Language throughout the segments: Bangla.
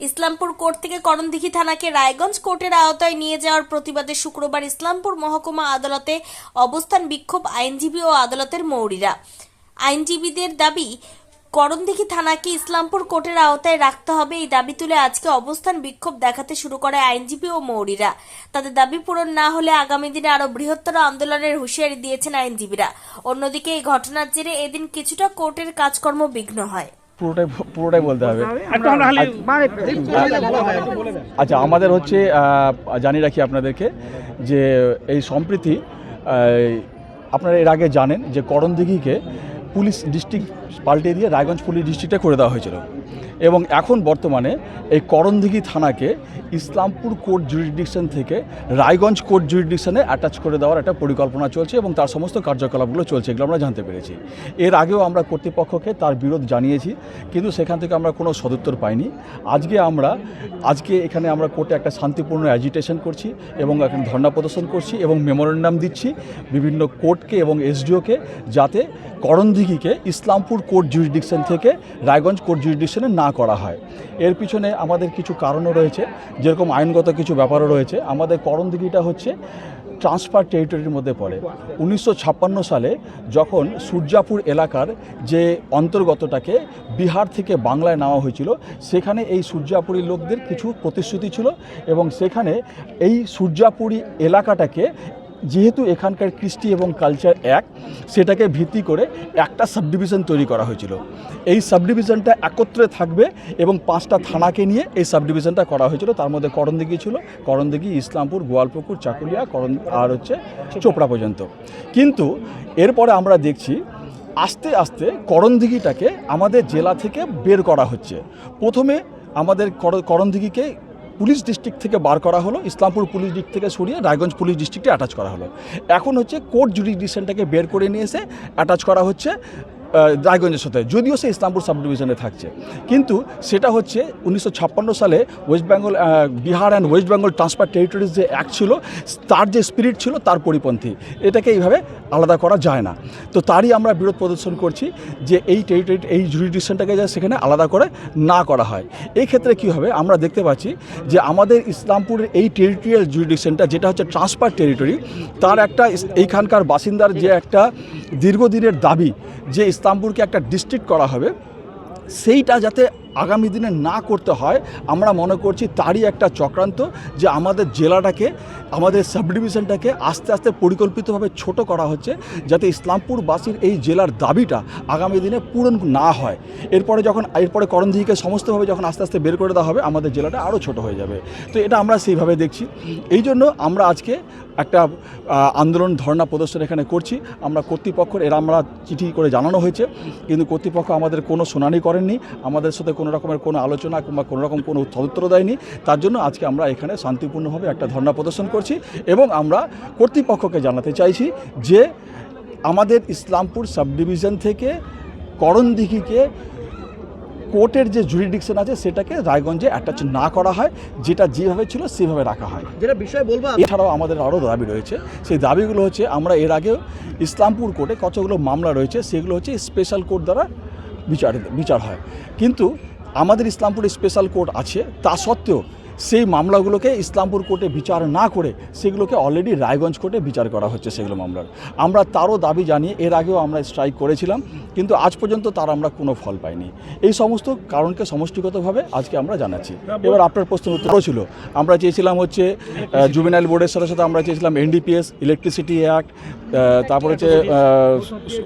ইসলামপুর কোর্ট থেকে করণদিঘি থানাকে রায়গঞ্জ কোর্টের আওতায় নিয়ে যাওয়ার প্রতিবাদে শুক্রবার ইসলামপুর মহকুমা আদালতে অবস্থান বিক্ষোভ আইনজীবী ও আদালতের মৌরিরা। আইনজীবীদের দাবি, করণদিঘি থানাকে ইসলামপুর কোর্টের আওতায় রাখতে হবে। এই দাবি তুলে আজকে অবস্থান বিক্ষোভ দেখাতে শুরু করে আইনজীবী ও মৌরিরা। তাদের দাবি পূরণ না হলে আগামী দিনে আরো বৃহত্তর আন্দোলনের হুঁশিয়ারি দিয়েছেন আইনজীবীরা। অন্যদিকে এই ঘটনার জেরে এদিন কিছুটা কোর্টের কাজকর্ম বিঘ্ন হয়। পুরোটাই বলতে হবে। আচ্ছা, আমাদের হচ্ছে জানিয়ে রাখি আপনাদেরকে যে এই সম্প্রতি আপনারা এর আগে জানেন যে করণদিঘিকে পুলিশ ডিস্ট্রিক্ট পাল্টে দিয়ে রায়গঞ্জ পুলিশ ডিস্ট্রিক্টে করে দেওয়া হয়েছিল এবং এখন বর্তমানে এই করণদিঘি থানাকে ইসলামপুর কোর্ট জুরিসডিকশন থেকে রায়গঞ্জ কোর্ট জুরিসডিকশনে অ্যাটাচ করে দেওয়ার একটা পরিকল্পনা চলছে এবং তার সমস্ত কার্যকলাপগুলো চলছে, এগুলো আমরা জানতে পেরেছি। এর আগেও আমরা কর্তৃপক্ষকে তার বিরোধ জানিয়েছি, কিন্তু সেখান থেকে আমরা কোনো সদুত্তর পাইনি। আজকে এখানে আমরা কোর্টে একটা শান্তিপূর্ণ অ্যাজিটেশন করছি এবং এখানে ধর্ণা প্রদর্শন করছি এবং মেমোরেন্ডাম দিচ্ছি বিভিন্ন কোর্টকে এবং এসডিওকে, যাতে করণদিঘিকে ইসলামপুর কোর্ট জুরিসডিকশন থেকে রায়গঞ্জ কোর্ট জুরিসডিকশনে না করা হয়। এর পিছনে আমাদের কিছু কারণও রয়েছে, যেরকম আইনগত কিছু ব্যাপারও রয়েছে। আমাদের করণদিঘিটা হচ্ছে ট্রান্সফার টেরিটরির মধ্যে পড়ে। 1956 সালে যখন সূর্যাপুর এলাকার যে অন্তর্গতটাকে বিহার থেকে বাংলায় নেওয়া হয়েছিল, সেখানে এই সূর্যাপুরী লোকদের কিছু প্রতিশ্রুতি ছিল এবং সেখানে এই সূর্যাপুরী এলাকাটাকে, যেহেতু এখানকার কৃষ্টি এবং কালচার এক, সেটাকে ভিত্তি করে একটা সাবডিভিশন তৈরি করা হয়েছিল। এই সাবডিভিশনটা একত্রে থাকবে এবং 5টা থানাকে নিয়ে এই সাবডিভিশনটা করা হয়েছিল। তার মধ্যে করণদিঘি ছিল, করণদিঘি, ইসলামপুর, গোয়ালপুকুর, চাকুলিয়া, আর হচ্ছে চোপড়া পর্যন্ত। কিন্তু এরপরে আমরা দেখছি আস্তে আস্তে করণদিঘিটাকে আমাদের জেলা থেকে বের করা হচ্ছে। প্রথমে আমাদের করণদিঘিকে পুলিশ ডিস্ট্রিক্ট থেকে বার করা হলো, ইসলামপুর পুলিশ ডিস্ট্রিক্ট থেকে সরিয়ে রায়গঞ্জ পুলিশ ডিস্ট্রিক্টে অ্যাটাচ করা হলো। এখন হচ্ছে কোর্ট জুরিসডিকশনটাকে বের করে নিয়ে এসে অ্যাটাচ করা হচ্ছে রায়গঞ্জের সাথে, যদিও সে ইসলামপুর সাব ডিভিশনে থাকছে। কিন্তু সেটা হচ্ছে 1956 সালে West Bengal, Bihar and West Bengal transfer territories যে অ্যাক্ট ছিল, তার যে স্পিরিট ছিল তার পরিপন্থী। এটাকে এইভাবে আলাদা করা যায় না। তো তারই আমরা বিরোধ প্রদর্শন করছি যে এই টেরিটরি, এই জুরিসডিকশনটাকে যা সেখানে আলাদা করে না করা হয়। এই ক্ষেত্রে কী হবে, আমরা দেখতে পাচ্ছি যে আমাদের ইসলামপুরের এই টেরিটোরিয়াল জুরিসডিকশনটা, যেটা হচ্ছে ট্রান্সফার টেরিটরি, তার একটা এইখানকার বাসিন্দার যে একটা দীর্ঘদিনের দাবি যে ইসলামপুরকে একটা ডিস্ট্রিক্ট করা হবে, সেইটা যাতে আগামী দিনে না করতে হয়, আমরা মনে করছি তারই একটা চক্রান্ত, যে আমাদের জেলাটাকে, আমাদের সাবডিভিশনটাকে আস্তে আস্তে পরিকল্পিতভাবে ছোট করা হচ্ছে, যাতে ইসলামপুরবাসীর এই জেলার দাবিটা আগামী দিনে পূরণ না হয়। এরপরে করণদিঘিকে সমস্তভাবে যখন আস্তে আস্তে বের করে দেওয়া হবে, আমাদের জেলাটা আরও ছোট হয়ে যাবে। তো এটা আমরা সেইভাবে দেখছি। এই জন্য আমরা আজকে একটা আন্দোলন, ধর্ণা প্রদর্শন এখানে করছি। আমরা কর্তৃপক্ষের আমরা চিঠি করে জানানো হয়েছে, কিন্তু কর্তৃপক্ষ আমাদের কোনো শুনানি করেননি, আমাদের সাথে কোনো রকমের কোনো আলোচনা কিংবা কোনো রকম কোনো সদুত্তর দেয়নি। তার জন্য আজকে আমরা এখানে শান্তিপূর্ণভাবে একটা ধর্ণা প্রদর্শন করছি এবং আমরা কর্তৃপক্ষকে জানাতে চাইছি যে আমাদের ইসলামপুর সাবডিভিশন থেকে করণদিঘিকে কোর্টের যে জুরিসডিকশন আছে সেটাকে রায়গঞ্জে অ্যাটাচ না করা হয়, যেটা যেভাবে ছিল সেভাবে রাখা হয়। যেটা বিষয় বলবো, এছাড়াও আমাদের আরও দাবি রয়েছে। সেই দাবিগুলো হচ্ছে, আমরা এর আগেও ইসলামপুর কোর্টে কতগুলো মামলা রয়েছে, সেগুলো হচ্ছে স্পেশাল কোর্ট দ্বারা বিচার হয়। কিন্তু আমাদের ইসলামপুরে স্পেশাল কোর্ট আছে, তা সত্ত্বেও সেই মামলাগুলোকে ইসলামপুর কোর্টে বিচার না করে সেগুলোকে অলরেডি রায়গঞ্জ কোর্টে বিচার করা হচ্ছে সেগুলো মামলার। আমরা তারও দাবি জানিয়ে এর আগেও আমরা স্ট্রাইক করেছিলাম, কিন্তু আজ পর্যন্ত তার আমরা কোনো ফল পাইনি। এই সমস্ত কারণকে সমষ্টিগতভাবে আজকে আমরা জানাচ্ছি। এবার আপনার প্রশ্নের উত্তরও ছিল, আমরা চেয়েছিলাম হচ্ছে জুভেনাইল বোর্ডের সাথে সাথে আমরা চেয়েছিলাম এনডিপিএস, ইলেকট্রিসিটি অ্যাক্ট, তারপরে হচ্ছে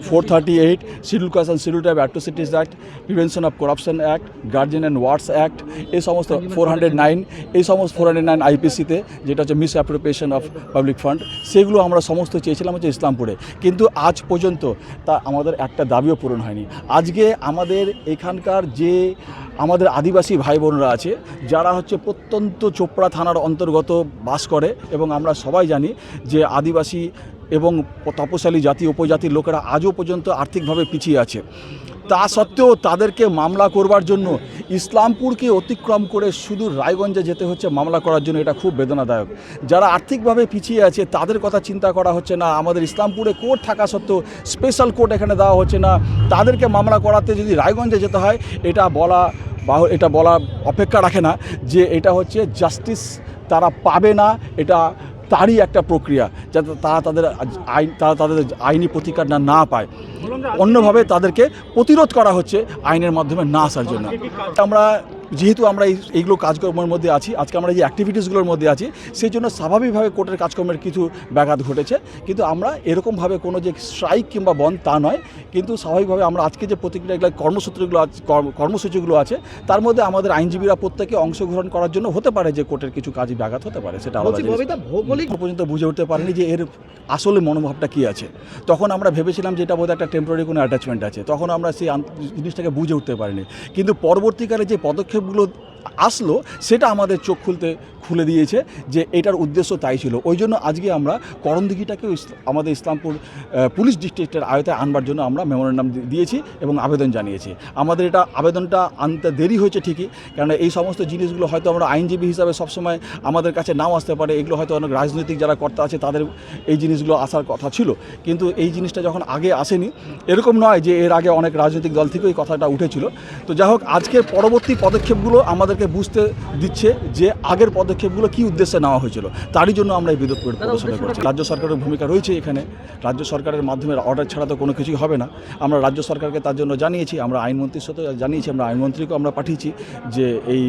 438, schedule caste and schedule tribe atrocities act, prevention of corruption act, guardian and wards act, এই সমস্ত 409, এই সমস্ত 409 আইপিসিতে, যেটা হচ্ছে misappropriation of public fund, সেগুলো আমরা সমস্ত চেয়েছিলাম হচ্ছে ইসলামপুরে। কিন্তু আজ পর্যন্ত তা আমাদের একটা দাবিও পূরণ হয়নি। আজকে আমাদের এখানকার যে আমাদের আদিবাসী ভাই বোনরা আছে, যারা হচ্ছে প্রত্যন্ত চোপড়া থানার অন্তর্গত বাস করে, এবং আমরা সবাই জানি যে আদিবাসী এবং তপশালী জাতি, উপজাতির লোকেরা আজও পর্যন্ত আর্থিকভাবে পিছিয়ে আছে। তা সত্ত্বেও তাদেরকে মামলা করবার জন্য ইসলামপুরকে অতিক্রম করে শুধু রায়গঞ্জে যেতে হচ্ছে মামলা করার জন্য। এটা খুব বেদনাদায়ক। যারা আর্থিকভাবে পিছিয়ে আছে তাদের কথা চিন্তা করা হচ্ছে না। আমাদের ইসলামপুরে কোর্ট থাকা সত্ত্বেও স্পেশাল কোর্ট এখানে দেওয়া হচ্ছে না। তাদেরকে মামলা করাতে যদি রায়গঞ্জে যেতে হয়, এটা বলা বা এটা বলা অপেক্ষা রাখে না যে এটা হচ্ছে জাস্টিস তারা পাবে না, এটা তারই একটা প্রক্রিয়া, যাতে তারা তাদের আইনি প্রতিকার না পায়, অন্যভাবে তাদেরকে প্রতিরোধ করা হচ্ছে আইনের মাধ্যমে না আসার জন্য। আমরা যেহেতু আমরা এইগুলো কাজকর্মের মধ্যে আছি, আজকে আমরা যে অ্যাক্টিভিটিসগুলোর মধ্যে আছি, সেই জন্য স্বাভাবিকভাবে কোর্টের কাজকর্মের কিছু ব্যাঘাত ঘটেছে, কিন্তু আমরা এরকমভাবে কোনো যে স্ট্রাইক কিংবা বন্ধ তা নয়, কিন্তু স্বাভাবিকভাবে আমরা আজকে যে প্রতিক্রিয়াগুলো কর্মসূচিগুলো আছে তার মধ্যে আমাদের আইনজীবীরা প্রত্যেকে অংশগ্রহণ করার জন্য হতে পারে যে কোর্টের কিছু কাজে ব্যাঘাত হতে পারে, সেটা আলাদা জিনিস। ভৌগোলিক পর্যন্ত বুঝে উঠতে পারেনি যে এর আসলে মনোভাবটা কী আছে। তখন আমরা ভেবেছিলাম যে এটা বোধহয় একটা টেম্পোরারি কোনো অ্যাটাচমেন্ট আছে, তখন আমরা সেই জিনিসটাকে বুঝে উঠতে পারিনি, কিন্তু পরবর্তীকালে যে পদক্ষেপগুলো আসলো সেটা আমাদের চোখ খুলে দিয়েছে যে এটার উদ্দেশ্য তাই ছিল। ওই জন্য আজকে আমরা করণদিঘিটাকেও আমাদের ইসলামপুর পুলিশ ডিস্ট্রিক্টের আয়তায় আনবার জন্য আমরা মেমোরেন্ডাম দিয়েছি এবং আবেদন জানিয়েছি। আমাদের এটা আবেদনটা আনতে দেরি হয়েছে ঠিকই, কেননা এই সমস্ত জিনিসগুলো হয়তো আমরা আইনজীবী হিসাবে সবসময় আমাদের কাছে নাও আসতে পারে, এগুলো হয়তো অনেক রাজনৈতিক যারা কর্তা আছে তাদের এই জিনিসগুলো আসার কথা ছিল, কিন্তু এই জিনিসটা যখন আগে আসেনি, এরকম নয় যে এর আগে অনেক রাজনৈতিক দল থেকেও এই কথাটা উঠেছিল। তো যাই হোক, আজকের পরবর্তী পদক্ষেপগুলো আমাদেরকে বুঝতে দিচ্ছে যে আগের পদক্ষেপগুলো কী উদ্দেশ্যে নেওয়া হয়েছিল, তারই জন্য আমরা এই বিরোধ প্রদর্শন করছি। রাজ্য সরকারের ভূমিকা রয়েছে এখানে, রাজ্য সরকারের মাধ্যমে অর্ডার ছাড়া তো কোনো কিছুই হবে না। আমরা রাজ্য সরকারকে তার জন্য জানিয়েছি, আমরা আইনমন্ত্রীর সাথে জানিয়েছি, আমরা আইনমন্ত্রীকেও আমরা পাঠিয়েছি যে এই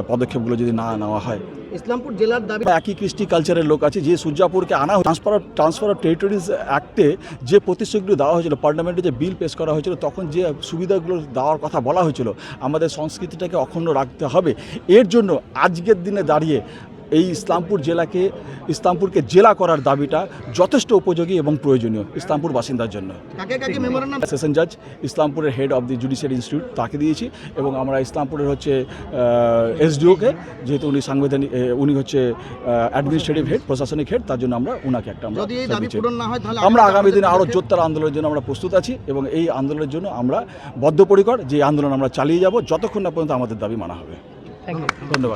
পদক্ষেপগুলো যদি না নেওয়া হয়। ইসলামপুর জেলার দাবি, একই কৃষ্টি কালচারের লোক আছে, যে সূর্যাপুরকে আনা ট্রান্সফার অফ টেরিটরিজ অ্যাক্টে যে প্রতিশ্রুতিগুলো দেওয়া হয়েছিল, পার্লামেন্টে যে বিল পেশ করা হয়েছিল, তখন যে সুবিধাগুলো দেওয়ার কথা বলা হয়েছিল, আমাদের সংস্কৃতিটাকে অক্ষুণ্ণ রাখতে হবে, এর জন্য আজকের দিনে দাঁড়িয়ে এই ইসলামপুরকে জেলা করার দাবিটা যথেষ্ট উপযোগী এবং প্রয়োজনীয় ইসলামপুর বাসিন্দার জন্য। সেশন জাজ ইসলামপুরের head of the judiciary institute তাকে দিয়েছি, এবং আমরা ইসলামপুরের হচ্ছে এসডিওকে, যেহেতু উনি হচ্ছে অ্যাডমিনিস্ট্রেটিভ হেড, প্রশাসনিক হেড, তার জন্য আমরা ওনাকে একটা আমরা আগামী দিনে আরও জোরদার আন্দোলনের জন্য আমরা প্রস্তুত আছি, এবং এই আন্দোলনের জন্য আমরা বদ্ধপরিকর, যে আন্দোলন আমরা চালিয়ে যাব যতক্ষণ না পর্যন্ত আমাদের দাবি মানা হবে। ধন্যবাদ।